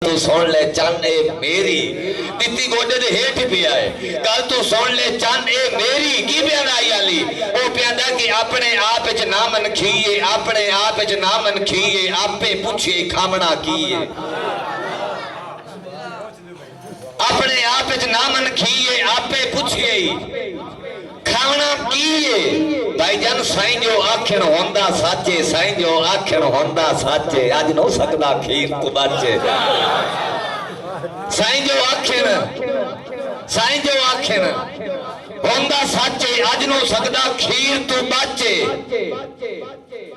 تو سن لے چند اے میری دیتی گوڑے دے ہیٹ پیا ہے کل تو سن لے چند اے میری کی بیان آئی علی وہ پیاندہ کہ اپنے آپ اچھ نامن کھیئے اپنے آپ اچھ نامن کھیئے آپ پہ پوچھئے کھامنا کیئے اپنے آپ اچھ نامن کھیئے آپ پہ پوچھئے کھانا کیے بھائی جان سائیں جو آکھن ہوندہ ساچے سائیں جو آکھن ہوندہ ساچے آج نو سکدا کھیر تو بچے سائیں جو آکھن ہوندہ ساچے آج نو سکدا کھیر تو بچے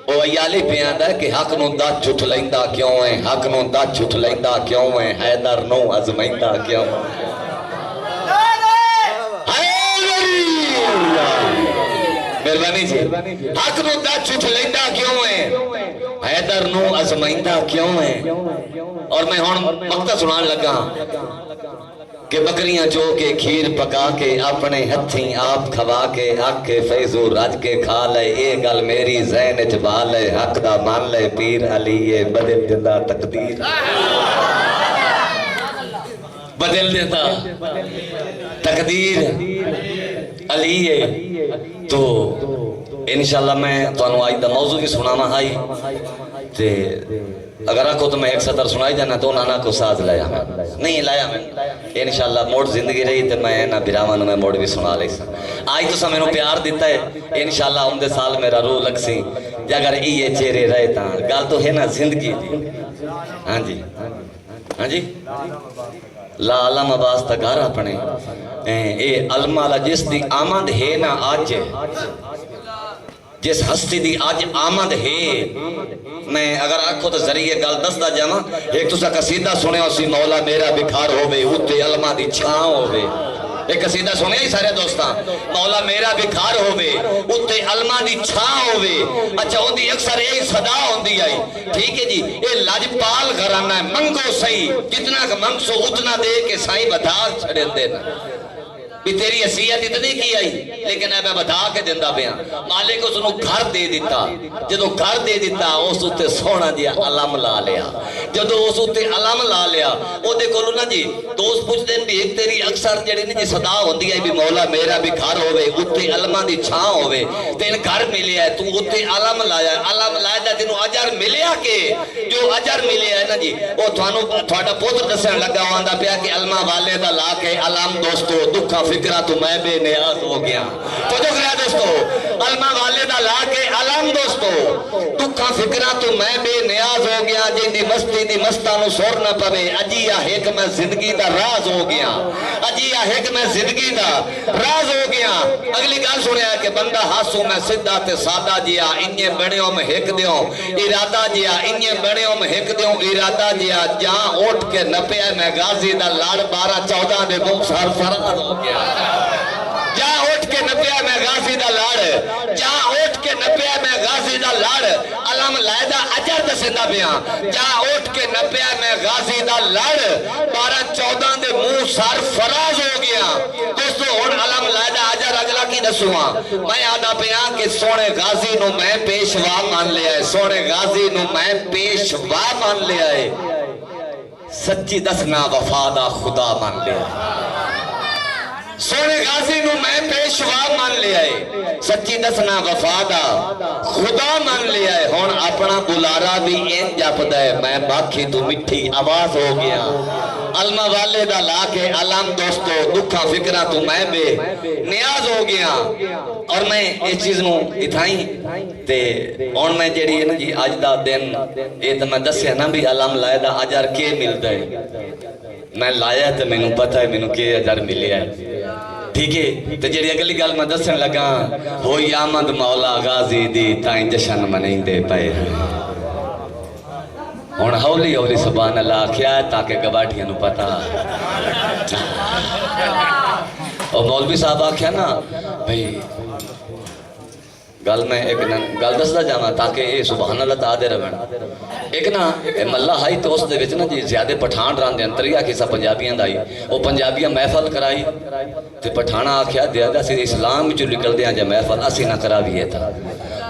او ایالی پیاندہ ہے کہ حق نو دا چھٹ لیندہ کیوں ہیں حق نو دا چھٹ لیندہ کیوں ہیں حیدر نو عظمیندہ کیوں ہیں مہربانی جی حق نو دا چھٹ لیندہ کیوں ہیں حیدر نو عظمائندہ کیوں ہیں اور میں ہون مقتہ سنان لگا کہ بکریاں چو کے کھیر پکا کے اپنے ہتھیں آپ کھوا کے حق کے فیضو رج کے کھا لے اے گل میری ذہن اچبا لے حق دا مان لے پیر علی بدل دیتا تقدیر بدل دیتا تقدیر علی تو انشاءاللہ میں تو انہوں آئی دا موضوع کی سنانا آئی تے اگر آکھو تو میں ایک سطر سنائی جانا تو انہاں کو ساز لایا میں نہیں لایا میں انشاءاللہ موڑ زندگی رہی تے میں نا برامان میں موڑ بھی سنا لئی آئی تو سا میں نو پیار دیتا ہے انشاءاللہ اندے سال میرا روح لگ سی اگر یہ چہرے رہے تا گال تو ہے نا زندگی دی ہاں جی ہاں جی لا علم عباس تا گھر اپنے اے علم علا جس دی آمد ہے نا آج جس ہستی دی آج آمد ہے میں اگر آنکھو تو ذریعے گل دس دا جامع ایک تو سا قصیدہ سنے اسی مولا میرا بکھار ہوئے اوتے علمہ دی چھاں ہوئے ایک قصیدہ سنے ہی سارے دوستاں مولا میرا بکھار ہوئے اوتے علمہ دی چھاں ہوئے اچھا ہوندی اکثر ایک صدا ہوندی آئی ٹھیک ہے جی اے لاجپال گھرانا ہے منگو سہی جتنا کہ منگسو اتنا دے کے سائی بدھال چھڑے دینا بھی تیری حسیت اتنی کی آئی لیکن میں بتا کے دیندہ بیاں مالک اس نے گھر دے دیتا جدو گھر دے دیتا اس اتے سونا دیا علم لا لیا جدو اس اتے علم لا لیا وہ دے کولو نا جی دوست پوچھ دیں بھی ایک تیری اکثر جڑی نہیں جی صدا ہوندی ہے بھی مولا میرا بھی گھر ہوئے اتے علمہ دی چھاں ہوئے تین گھر ملیا ہے تو اتے علم لایا ہے علم لایا ہے تینو اجر ملیا کے جو اجر ملیا ہے نا جی وہ تھوڑا پوتر دسن لگا ہوندہ پیا کہ علمہ والے دا لا کے علم دوستو دکھا فکرہ تو میں بے نیاز ہو گیا تو جو گریا دوستو علمہ والدہ لا کے علم دوستو دکھا فکرہ تو میں بے نیاز ہو گیا جن دی مستی دی مستانو سور نہ پوے اجیہ حکم زندگی دا راز ہو گیا اجیہ حکم زندگی دا راز ہو گیا اگلی گال سنیا ہے کہ بندہ ہاسو میں صدہ تے سادہ جیا انہیں بڑیوں میں ہک دیوں ارادہ جیا انہیں بڑیوں میں ہک دیوں ارادہ جیا جہاں اٹھ کے نپے میں غازی دا لاڑ 12-14 دے گم سار فراد ہو گیا جہاں اٹھ کے نپیا میں غازی دا لاڑ جہاں اٹھ کے نپیا میں غازی دا لاڑ علم لائدہ اجر دسندہ بیاں جہاں اٹھ کے نپیا میں غازی دا لاڑ 12-14 دے منہ سار فراز ہو گیا دوستو ہون علم لائدہ اجر اگلا کی دسواں میں آدھا بیاں کہ سونے غازی نو میں پیشوا مان لیا ہے سونے غازی نو میں پیشوا مان لیا ہے سچی دسنا وفادہ خدا مان لیا ہے سونے غازی نو میں پیشوا مان لیا ہے سچی دسنا وفادہ خدا مان لیا ہے ہون اپنا بلارا بھی این جاپدہ ہے میں باقی تو مٹھی آواز ہو گیا علمہ والدہ لا کے علم دوستو دکھا فکرہ تو میں بے نیاز ہو گیا اور میں اس چیز نو اتھائیں تے اور میں جیڑی ہے نا جی آج دا دن یہ تو میں دس ہے نا بھی علم لائدہ اجر کے ملتا ہے میں لایا تے میں نو پتہ ہے میں نو کے اجر ملیا ہے ٹھیک ہے تو جیڑی اگلی گال میں دسن لگا ہوئی آمد مولا غازی دی تائیں جشن منیں دے پائے ہون ہولی ہولی سبحان اللہ کیا ہے تاکہ گواٹھیاں نو پتا اور مولوی صاحب آکھیا نا بھئی گل میں ایک گل دسدا جاواں تاکہ یہ سبحان اللہ تا دے رہن ایک نا ملہ ہائی تو اس دے وچ نا جی زیادہ پٹھان راندے انتریا کسا پنجابیاں دا آئی وہ پنجابیاں محفل کرائی تے پٹھانا آکھیا دیا دا سی اسلام وچ نکل دیاں جے محفل اسی نہ کراویے تھا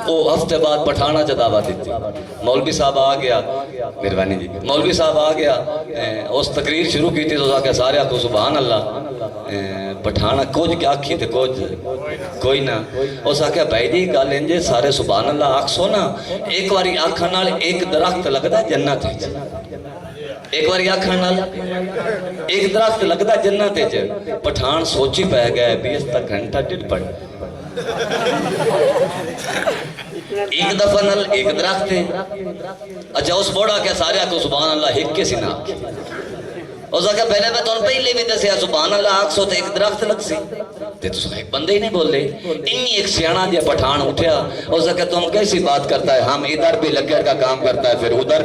وہ ہفتے بعد پٹھانا چ دعوت دیتی مولوی صاحب آ گیا مہربانی جی مولوی صاحب آ گیا اس تقریر شروع کی تھی تو آ کے سارے کو سبحان اللہ پٹھانا کچھ کیا آکھی تے کچھ کوئی نہ اس آ کے بھائی جی گل انجے سارے سبحان اللہ آکسو نا ایک واری آکھن نال ایک درخت لگدا جنت وچ ایک واری آکھن نال ایک درخت لگدا جنت وچ پٹھان سوچی پے گئے 20 تک گھنٹہ ڈیڑھ پڑ ایک دفعہ نل ایک درخت ہے اچھا اس بوڑا کیا سارے کو سبحان اللہ ہک کے سنا اس آگے پہلے میں تون پہلے بھی دسیا سبحان اللہ آکھ سو تو ایک درخت لگ سی تے تو ایک بندے ہی نہیں بول لے انہی ایک سیانا دیا پٹھان اٹھیا اس آگے تم کیسی بات کرتا ہے ہم ادھر بھی لگیر کا کام کرتا ہے پھر ادھر